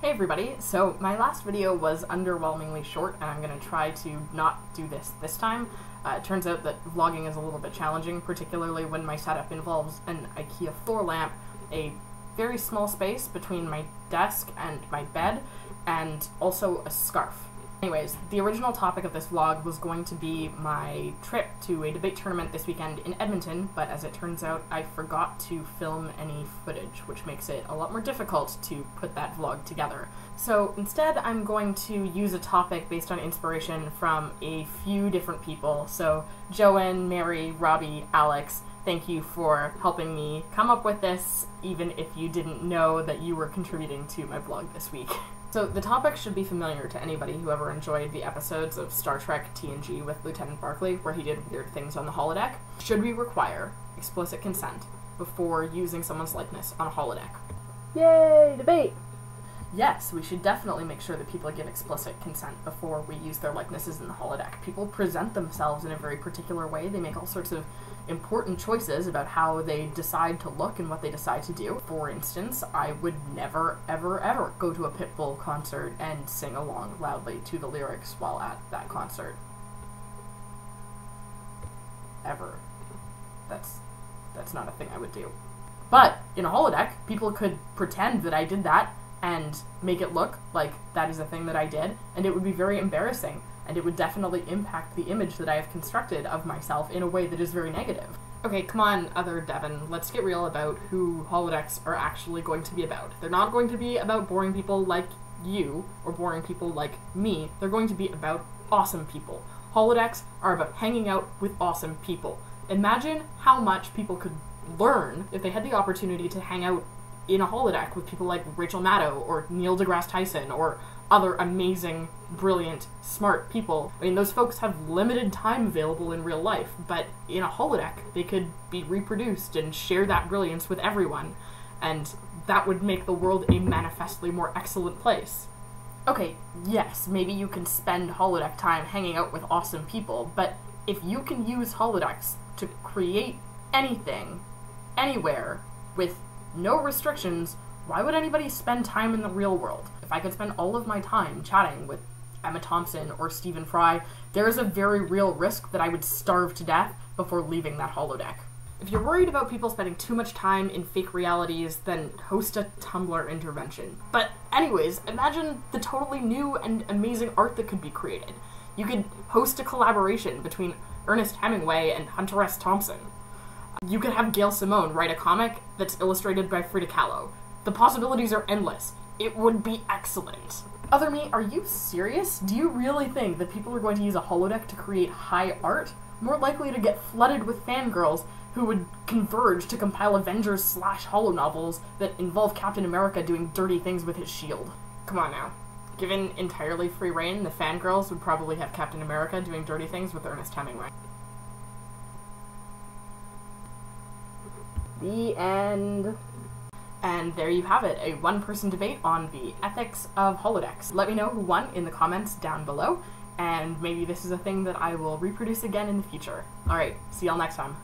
Hey everybody, so my last video was underwhelmingly short and I'm going to try to not do this time. It turns out that vlogging is a little bit challenging, particularly when my setup involves an IKEA floor lamp, a very small space between my desk and my bed, and also a scarf. Anyways, the original topic of this vlog was going to be my trip to a debate tournament this weekend in Edmonton, but as it turns out, I forgot to film any footage, which makes it a lot more difficult to put that vlog together. So instead, I'm going to use a topic based on inspiration from a few different people. So Joanne, Mary, Robbie, Alex, thank you for helping me come up with this, even if you didn't know that you were contributing to my vlog this week. So the topic should be familiar to anybody who ever enjoyed the episodes of Star Trek TNG with Lieutenant Barclay, where he did weird things on the holodeck. Should we require explicit consent before using someone's likeness on a holodeck? Yay, debate! Yes, we should definitely make sure that people give explicit consent before we use their likenesses in the holodeck. People present themselves in a very particular way. They make all sorts of important choices about how they decide to look and what they decide to do. For instance, I would never, ever, ever go to a Pitbull concert and sing along loudly to the lyrics while at that concert. Ever. That's not a thing I would do. But in a holodeck, people could pretend that I did that and make it look like that is a thing that I did, and it would be very embarrassing, and it would definitely impact the image that I have constructed of myself in a way that is very negative. Okay, come on, other Devon, let's get real about who holodecks are actually going to be about. They're not going to be about boring people like you, or boring people like me. They're going to be about awesome people. Holodecks are about hanging out with awesome people. Imagine how much people could learn if they had the opportunity to hang out in a holodeck with people like Rachel Maddow or Neil deGrasse Tyson or other amazing, brilliant, smart people. I mean, those folks have limited time available in real life, but in a holodeck, they could be reproduced and share that brilliance with everyone, and that would make the world a manifestly more excellent place. Okay, yes, maybe you can spend holodeck time hanging out with awesome people, but if you can use holodecks to create anything, anywhere, with no restrictions, why would anybody spend time in the real world? If I could spend all of my time chatting with Emma Thompson or Stephen Fry, there is a very real risk that I would starve to death before leaving that holodeck. If you're worried about people spending too much time in fake realities, then host a Tumblr intervention. But anyways, imagine the totally new and amazing art that could be created. You could host a collaboration between Ernest Hemingway and Hunter S. Thompson. You could have Gail Simone write a comic that's illustrated by Frida Kahlo. The possibilities are endless. It would be excellent. Other me, are you serious? Do you really think that people are going to use a holodeck to create high art? More likely to get flooded with fangirls who would converge to compile Avengers/holo novels that involve Captain America doing dirty things with his shield. Come on now. Given entirely free reign, the fangirls would probably have Captain America doing dirty things with Ernest Hemingway. The end. And there you have it, a one-person debate on the ethics of holodecks. Let me know who won in the comments down below, and maybe this is a thing that I will reproduce again in the future. Alright, see y'all next time.